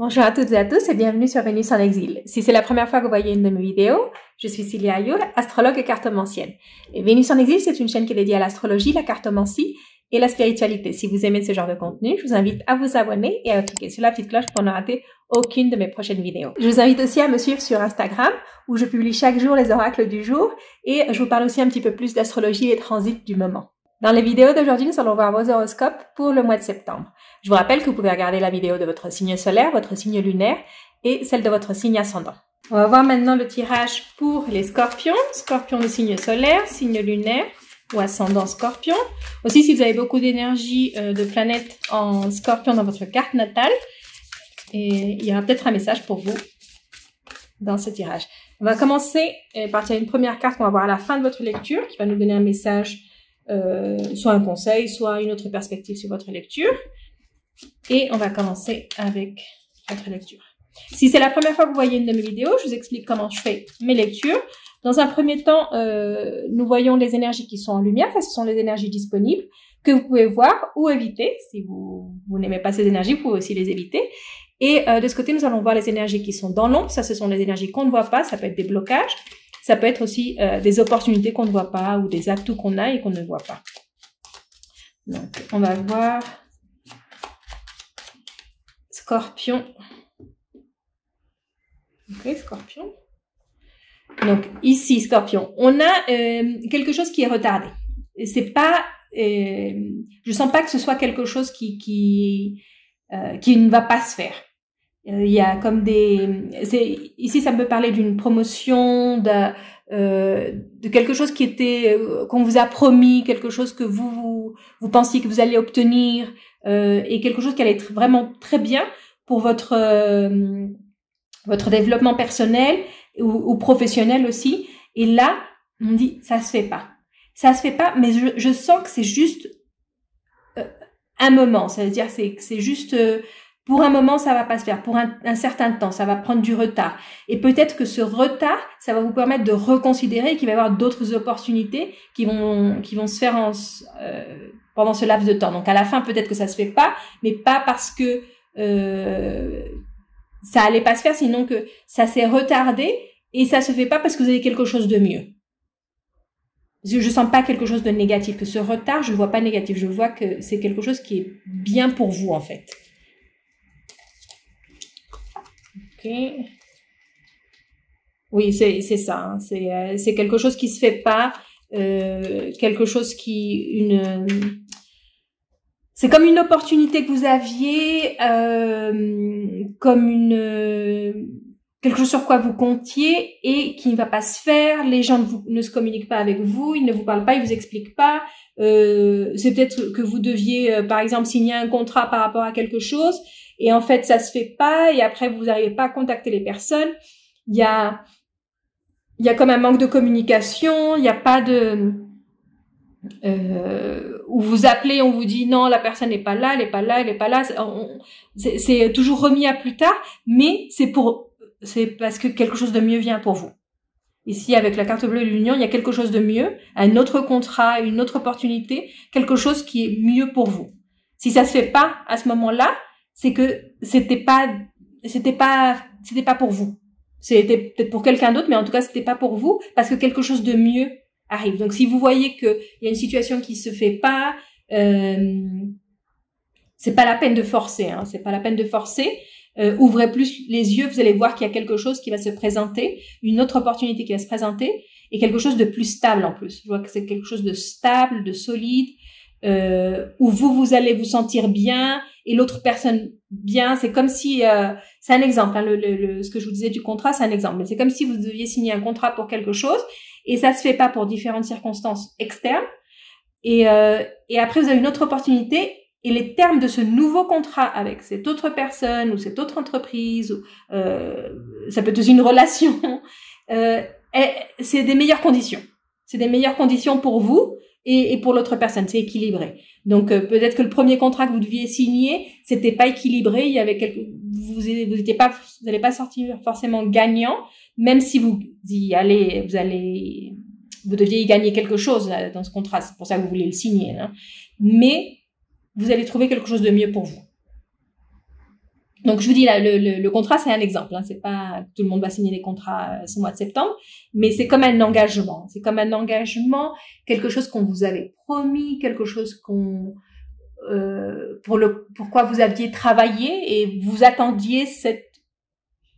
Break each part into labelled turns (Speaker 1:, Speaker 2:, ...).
Speaker 1: Bonjour à toutes et à tous et bienvenue sur Vénus en exil. Si c'est la première fois que vous voyez une de mes vidéos, je suis Cilia Ayour, astrologue et cartomancienne. Et Vénus en exil, c'est une chaîne qui est dédiée à l'astrologie, la cartomancie et la spiritualité. Si vous aimez ce genre de contenu, je vous invite à vous abonner et à cliquer sur la petite cloche pour ne rater aucune de mes prochaines vidéos. Je vous invite aussi à me suivre sur Instagram où je publie chaque jour les oracles du jour et je vous parle aussi un petit peu plus d'astrologie et transits du moment. Dans les vidéos d'aujourd'hui, nous allons voir vos horoscopes pour le mois de septembre. Je vous rappelle que vous pouvez regarder la vidéo de votre signe solaire, votre signe lunaire et celle de votre signe ascendant. On va voir maintenant le tirage pour les scorpions. Scorpion de signe solaire, signe lunaire ou ascendant scorpion. Aussi, si vous avez beaucoup d'énergie de planète en scorpion dans votre carte natale, et il y aura peut-être un message pour vous dans ce tirage. On va commencer par tirer une première carte qu'on va voir à la fin de votre lecture qui va nous donner un message, soit un conseil, soit une autre perspective sur votre lecture. Et on va commencer avec votre lecture. Si c'est la première fois que vous voyez une de mes vidéos, je vous explique comment je fais mes lectures. Dans un premier temps, nous voyons les énergies qui sont en lumière. Ça, ce sont les énergies disponibles que vous pouvez voir ou éviter. Si vous n'aimez pas ces énergies, vous pouvez aussi les éviter. Et de ce côté, nous allons voir les énergies qui sont dans l'ombre. Ça, ce sont les énergies qu'on ne voit pas. Ça peut être des blocages. Ça peut être aussi des opportunités qu'on ne voit pas ou des atouts qu'on a et qu'on ne voit pas. Donc, on va voir Scorpion. Ok, Scorpion. Donc, ici, Scorpion, on a quelque chose qui est retardé. C'est pas, je sens pas que ce soit quelque chose qui ne va pas se faire. Il y a comme ici, ça me peut parler d'une promotion, de quelque chose qui était, qu'on vous a promis, quelque chose que vous pensiez que vous alliez obtenir, et quelque chose qui allait être vraiment très bien pour votre développement personnel ou professionnel aussi. Et là, on dit, ça se fait pas. Ça se fait pas, mais je sens que c'est juste un moment. Ça veut dire, c'est juste, pour un moment, ça va pas se faire. Pour un certain temps, ça va prendre du retard. Et peut-être que ce retard, ça va vous permettre de reconsidérer et qu'il va y avoir d'autres opportunités qui vont se faire pendant ce laps de temps. Donc, à la fin, peut-être que ça se fait pas, mais pas parce que ça allait pas se faire, sinon que ça s'est retardé et ça se fait pas parce que vous avez quelque chose de mieux. Je sens pas quelque chose de négatif, que ce retard, je le vois pas négatif, je vois que c'est quelque chose qui est bien pour vous, en fait. Ok. Oui, c'est ça, hein. C'est quelque chose qui se fait pas, quelque chose c'est comme une opportunité que vous aviez, comme quelque chose sur quoi vous comptiez et qui ne va pas se faire. Les gens ne se communiquent pas avec vous, ils ne vous parlent pas, ils vous expliquent pas. C'est peut-être que vous deviez, par exemple, signer un contrat par rapport à quelque chose et en fait ça se fait pas et après vous n'arrivez pas à contacter les personnes. Il y a comme un manque de communication, il n'y a pas de où vous appelez, on vous dit non, la personne n'est pas là, elle est pas là, elle est pas là. C'est toujours remis à plus tard, mais c'est parce que quelque chose de mieux vient pour vous. Ici, avec la carte bleue de l'union, il y a quelque chose de mieux, un autre contrat, une autre opportunité, quelque chose qui est mieux pour vous. Si ça se fait pas à ce moment-là, c'est que c'était pas pour vous. C'était peut-être pour quelqu'un d'autre, mais en tout cas, c'était pas pour vous, parce que quelque chose de mieux arrive. Donc, si vous voyez qu'il y a une situation qui se fait pas, c'est pas la peine de forcer, hein. C'est pas la peine de forcer. Ouvrez plus les yeux, vous allez voir qu'il y a quelque chose qui va se présenter, une autre opportunité qui va se présenter, et quelque chose de plus stable en plus. Je vois que c'est quelque chose de stable, de solide, où vous allez vous sentir bien, et l'autre personne bien. C'est comme si, c'est un exemple, hein, ce que je vous disais du contrat, c'est un exemple. Mais c'est comme si vous deviez signer un contrat pour quelque chose, et ça se fait pas pour différentes circonstances externes. Et après, vous avez une autre opportunité, et les termes de ce nouveau contrat avec cette autre personne ou cette autre entreprise, ou ça peut être aussi une relation, c'est des meilleures conditions. C'est des meilleures conditions pour vous et pour l'autre personne. C'est équilibré. Donc peut-être que le premier contrat que vous deviez signer, c'était pas équilibré. Il y avait vous n'allez pas sortir forcément gagnant, même si vous deviez y gagner quelque chose là, dans ce contrat. C'est pour ça que vous voulez le signer, hein. Mais vous allez trouver quelque chose de mieux pour vous. Donc, je vous dis là, le contrat, c'est un exemple. Hein, c'est pas tout le monde va signer des contrats ce mois de septembre, mais c'est comme un engagement. C'est comme un engagement, quelque chose qu'on vous avait promis, quelque chose pourquoi vous aviez travaillé et vous attendiez cette,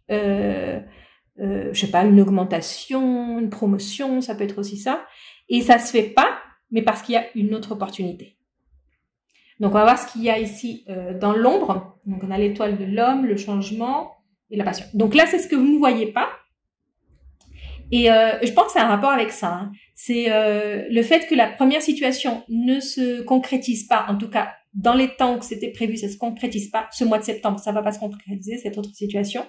Speaker 1: je sais pas, une augmentation, une promotion, ça peut être aussi ça. Et ça se fait pas, mais parce qu'il y a une autre opportunité. Donc, on va voir ce qu'il y a ici dans l'ombre. Donc, on a l'étoile de l'homme, le changement et la passion. Donc là, c'est ce que vous ne voyez pas. Et je pense que c'est un rapport avec ça. Hein. C'est le fait que la première situation ne se concrétise pas, en tout cas dans les temps où c'était prévu, ça se concrétise pas. Ce mois de septembre, ça va pas se concrétiser, cette autre situation.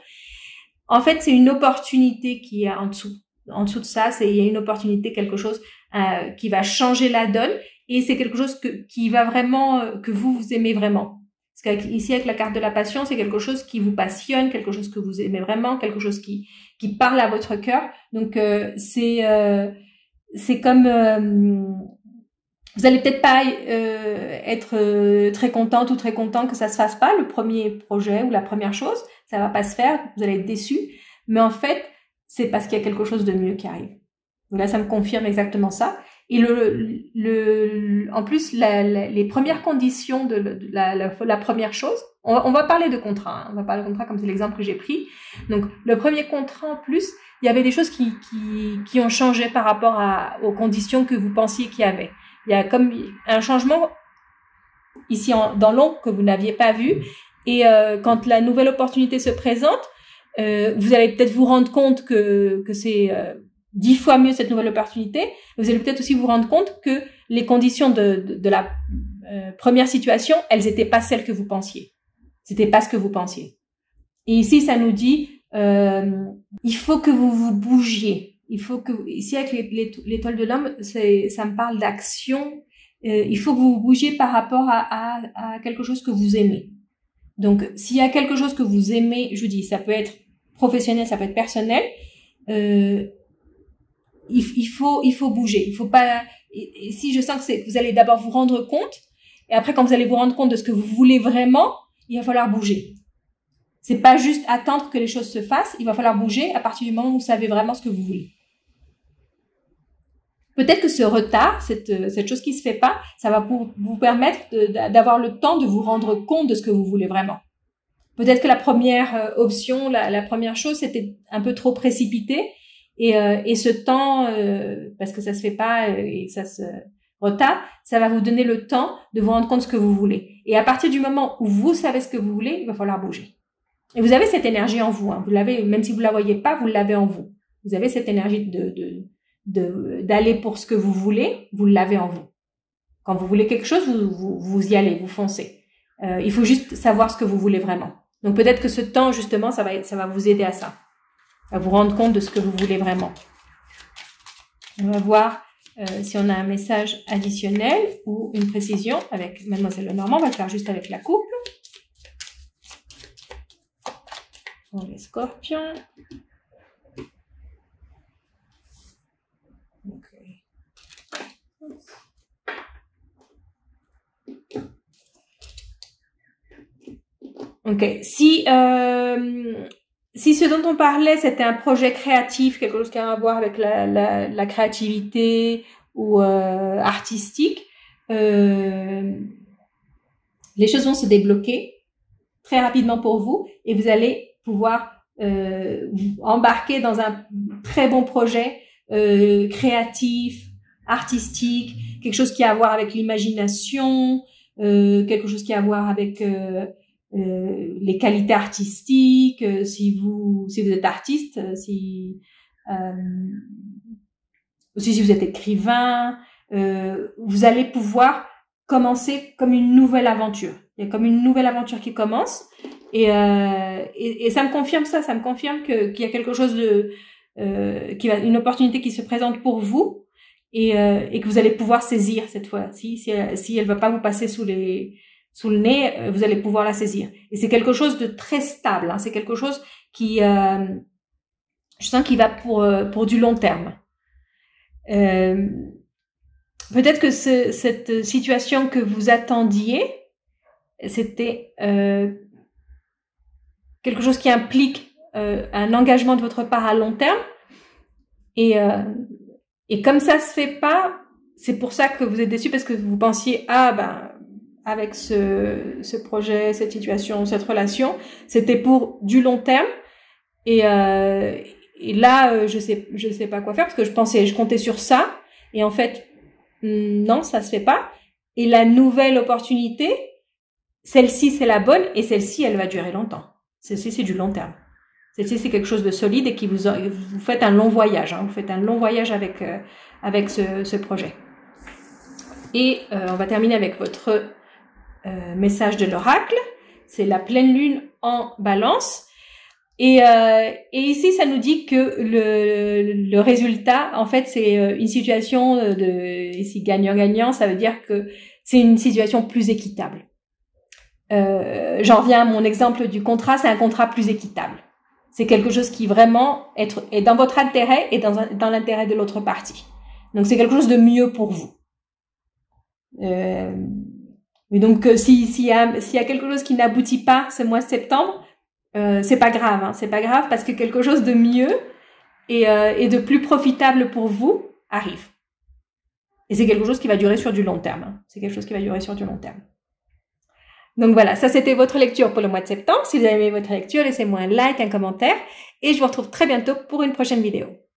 Speaker 1: En fait, c'est une opportunité qui est en dessous. En dessous de ça, il y a une opportunité, quelque chose qui va changer la donne. Et c'est quelque chose qui va vraiment, que vous aimez vraiment. Parce qu'ici, avec la carte de la passion, c'est quelque chose qui vous passionne, quelque chose que vous aimez vraiment, quelque chose qui parle à votre cœur. Donc, c'est comme, vous allez peut-être pas être très contente ou très content que ça se fasse pas, le premier projet ou la première chose. Ça va pas se faire, vous allez être déçu. Mais en fait, c'est parce qu'il y a quelque chose de mieux qui arrive. Donc là, ça me confirme exactement ça. Et en plus, les premières conditions de la première chose, on va parler de contrat, hein, on va parler de contrat comme c'est l'exemple que j'ai pris. Donc, le premier contrat, en plus, il y avait des choses qui ont changé par rapport aux conditions que vous pensiez qu'il y avait. Il y a comme un changement ici dans l'ombre que vous n'aviez pas vu. Et quand la nouvelle opportunité se présente, vous allez peut-être vous rendre compte que c'est 10 fois mieux cette nouvelle opportunité. Vous allez peut-être aussi vous rendre compte que les conditions de la première situation, elles étaient pas celles que vous pensiez. C'était pas ce que vous pensiez. Et ici, ça nous dit, il faut que vous vous bougiez. Il faut que, ici avec l'étoile de l'homme, ça me parle d'action. Il faut que vous vous bougiez par rapport à quelque chose que vous aimez. Donc, s'il y a quelque chose que vous aimez, je vous dis, ça peut être professionnel, ça peut être personnel. Il faut bouger. Il faut pas. Et si je sens que vous allez d'abord vous rendre compte, et après quand vous allez vous rendre compte de ce que vous voulez vraiment, il va falloir bouger. C'est pas juste attendre que les choses se fassent. Il va falloir bouger à partir du moment où vous savez vraiment ce que vous voulez. Peut-être que ce retard, cette chose qui se fait pas, ça va vous permettre d'avoir le temps de vous rendre compte de ce que vous voulez vraiment. Peut-être que la première option, la première chose, c'était un peu trop précipité. Et ce temps, parce que ça se fait pas et que ça se retarde, ça va vous donner le temps de vous rendre compte de ce que vous voulez. Et à partir du moment où vous savez ce que vous voulez, il va falloir bouger. Et vous avez cette énergie en vous. Hein. Vous l'avez, même si vous la voyez pas, vous l'avez en vous. Vous avez cette énergie d'aller pour ce que vous voulez, vous l'avez en vous. Quand vous voulez quelque chose, vous y allez, vous foncez. Il faut juste savoir ce que vous voulez vraiment. Donc peut-être que ce temps, justement, ça va vous aider à ça. À vous rendre compte de ce que vous voulez vraiment. On va voir si on a un message additionnel ou une précision avec Mademoiselle Lenormand. On va le faire juste avec la couple. Pour les scorpions. Ok. Si ce dont on parlait, c'était un projet créatif, quelque chose qui a à voir avec la créativité ou artistique, les choses vont se débloquer très rapidement pour vous et vous allez pouvoir vous embarquer dans un très bon projet créatif, artistique, quelque chose qui a à voir avec l'imagination, quelque chose qui a à voir avec les qualités artistiques, si vous êtes artiste, aussi si vous êtes écrivain, vous allez pouvoir commencer comme une nouvelle aventure. Il y a comme une nouvelle aventure qui commence et ça me confirme ça me confirme qu'il y a quelque chose une opportunité qui se présente pour vous et que vous allez pouvoir saisir cette fois. Si elle va pas vous passer sous le nez, vous allez pouvoir la saisir. Et c'est quelque chose de très stable. Hein. C'est quelque chose qui, je sens qu'il va pour du long terme. Peut-être que cette situation que vous attendiez, c'était quelque chose qui implique un engagement de votre part à long terme. Et comme ça se fait pas, c'est pour ça que vous êtes déçus, parce que vous pensiez, avec ce projet, cette situation, cette relation, c'était pour du long terme. Et là, je sais pas quoi faire, parce que je comptais sur ça. Et en fait, non, ça se fait pas. Et la nouvelle opportunité, celle-ci, c'est la bonne, et celle-ci, elle va durer longtemps. Celle-ci, c'est du long terme. Celle-ci, c'est quelque chose de solide et qui vous faites un long voyage. Vous faites un long voyage avec ce projet. Et on va terminer avec votre message de l'oracle. C'est la pleine lune en Balance. Et ici, ça nous dit que le résultat, en fait, c'est une situation ici gagnant-gagnant. Ça veut dire que c'est une situation plus équitable. J'en reviens à mon exemple du contrat. C'est un contrat plus équitable. C'est quelque chose qui vraiment est dans votre intérêt et dans l'intérêt de l'autre partie. Donc, c'est quelque chose de mieux pour vous. Mais donc, s'il y a quelque chose qui n'aboutit pas ce mois de septembre, c'est pas grave, c'est pas grave, parce que quelque chose de mieux et de plus profitable pour vous arrive. Et c'est quelque chose qui va durer sur du long terme. C'est quelque chose qui va durer sur du long terme. Donc voilà, ça c'était votre lecture pour le mois de septembre. Si vous avez aimé votre lecture, laissez-moi un like, un commentaire, et je vous retrouve très bientôt pour une prochaine vidéo.